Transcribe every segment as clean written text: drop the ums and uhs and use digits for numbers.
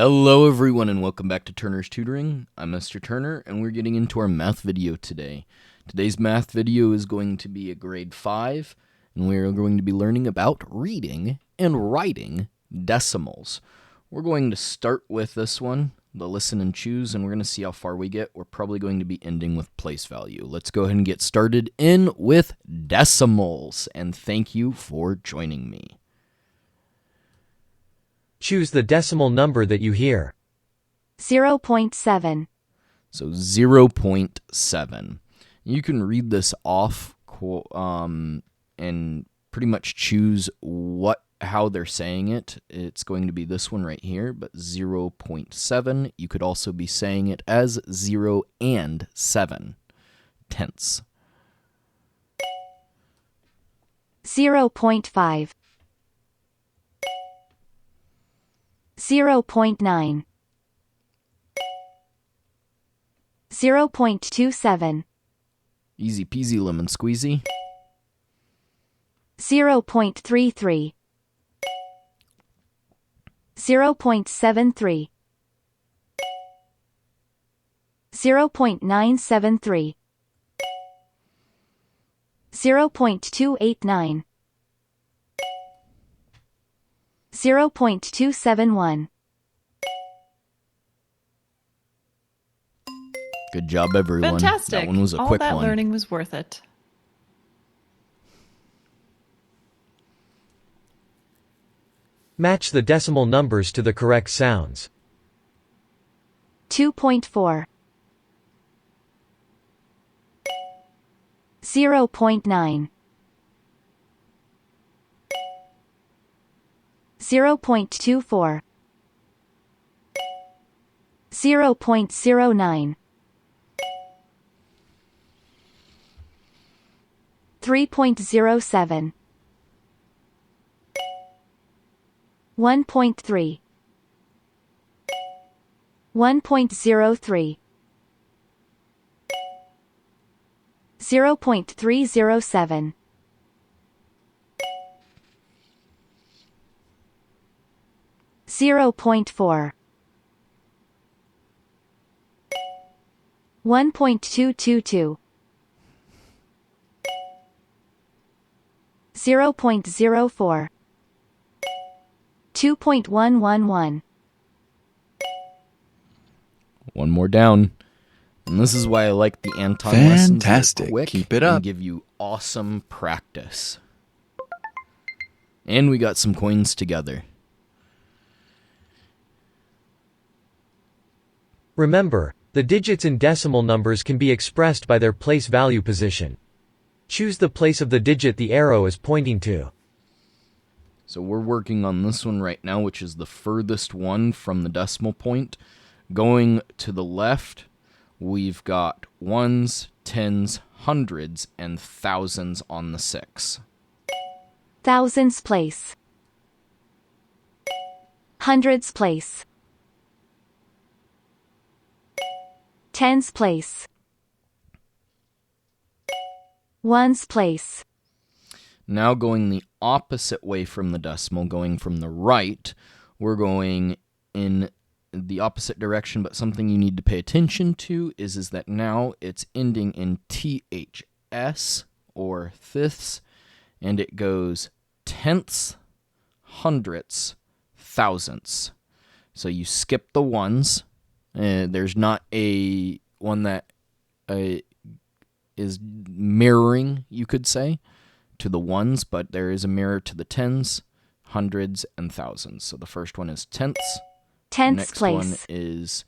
Hello everyone and welcome back to Turner's Tutoring. I'm Mr. Turner and we're getting into our math video today. Today's math video is going to be a grade 5 and we're going to be learning about reading and writing decimals. We're going to start with this one, the listen and choose, and we're going to see how far we get. We're probably going to be ending with place value. Let's go ahead and get started in with decimals, and thank you for joining me. Choose the decimal number that you hear. 0.7. So 0.7. You can read this off and pretty much choose how they're saying it. It's going to be this one right here, but 0.7. You could also be saying it as 0 and 7 tenths. 0.5. 0.9. 0.27. Easy peasy lemon squeezy. 0.33. 0.73. 0.973. 0.289. 0.271. Good job, everyone. Fantastic. That one was a All quick that one. learning was worth it. Match the decimal numbers to the correct sounds. 2.4. 0.9. 0.24. 0.09. 3.07. 1.3. 1.03. 0.307. 0.4. 1.222. 0.04. 2.111. One more down. And this is why I like the Anton lessons. They're Fantastic. quick Keep it and up. give you awesome practice. And we got some coins together. Remember, the digits in decimal numbers can be expressed by their place value position. Choose the place of the digit the arrow is pointing to. So we're working on this one right now, which is the furthest one from the decimal point. Going to the left, we've got ones, tens, hundreds, and thousands on the 6. Thousands place. Hundreds place. Tens place. Ones place. Now going the opposite way from the decimal, going from the right, we're going in the opposite direction, but something you need to pay attention to is that now it's ending in THS, or fifths, and it goes tenths, hundredths, thousandths. So you skip the ones. There's not a one that is mirroring, you could say, to the ones, but there is a mirror to the tens, hundreds, and thousands. So the first one is tenths. Tenths Next place. one is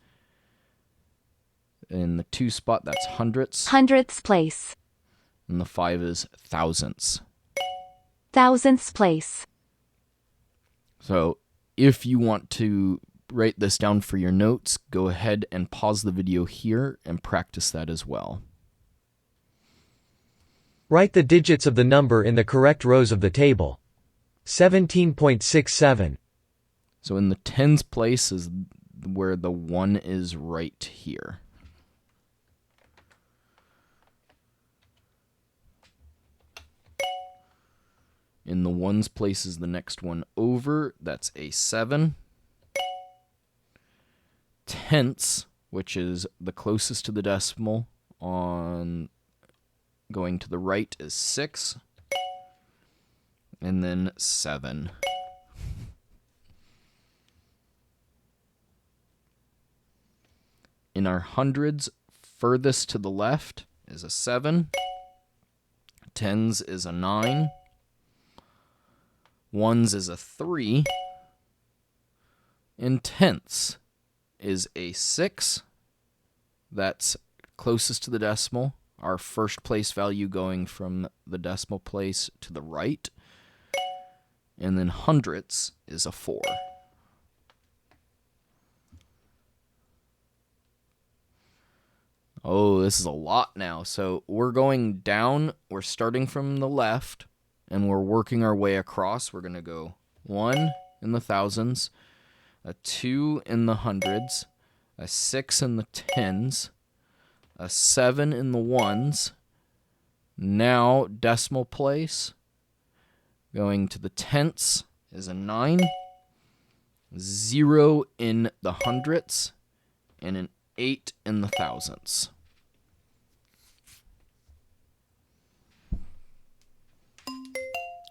in the 2 spot, that's hundredths. Hundredths place. And the 5 is thousandths. Thousandths place. So if you want to write this down for your notes, go ahead and pause the video here and practice that as well. Write the digits of the number in the correct rows of the table. 17.67. So in the tens place is where the 1 is right here. In the ones place is the next one over. That's a 7. tenths, which is the closest to the decimal on going to the right, is 6. And then 7. In our hundreds, furthest to the left is a 7. Tens is a 9. Ones is a 3. And tenths is a 6. That's closest to the decimal. Our first place value going from the decimal place to the right. And then hundredths is a 4. Oh, this is a lot now. So we're going down. We're starting from the left, and we're working our way across. We're going to go 1 in the thousands, a 2 in the hundreds, a 6 in the tens, a 7 in the ones. Now decimal place, going to the tenths is a 9, 0 in the hundredths, and an 8 in the thousandths.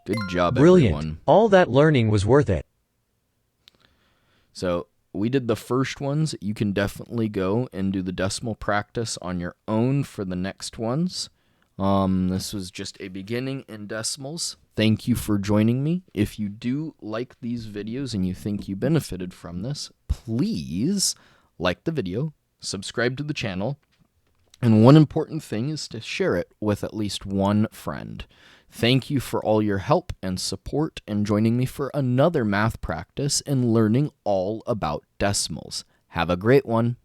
Good job, Brilliant. everyone. All that learning was worth it. So we did the first ones. You can definitely go and do the decimal practice on your own for the next ones. This was just a beginning in decimals. Thank you for joining me. If you do like these videos and you think you benefited from this, please like the video, subscribe to the channel, and one important thing is to share it with at least one friend. Thank you for all your help and support and joining me for another math practice and learning all about decimals. Have a great one.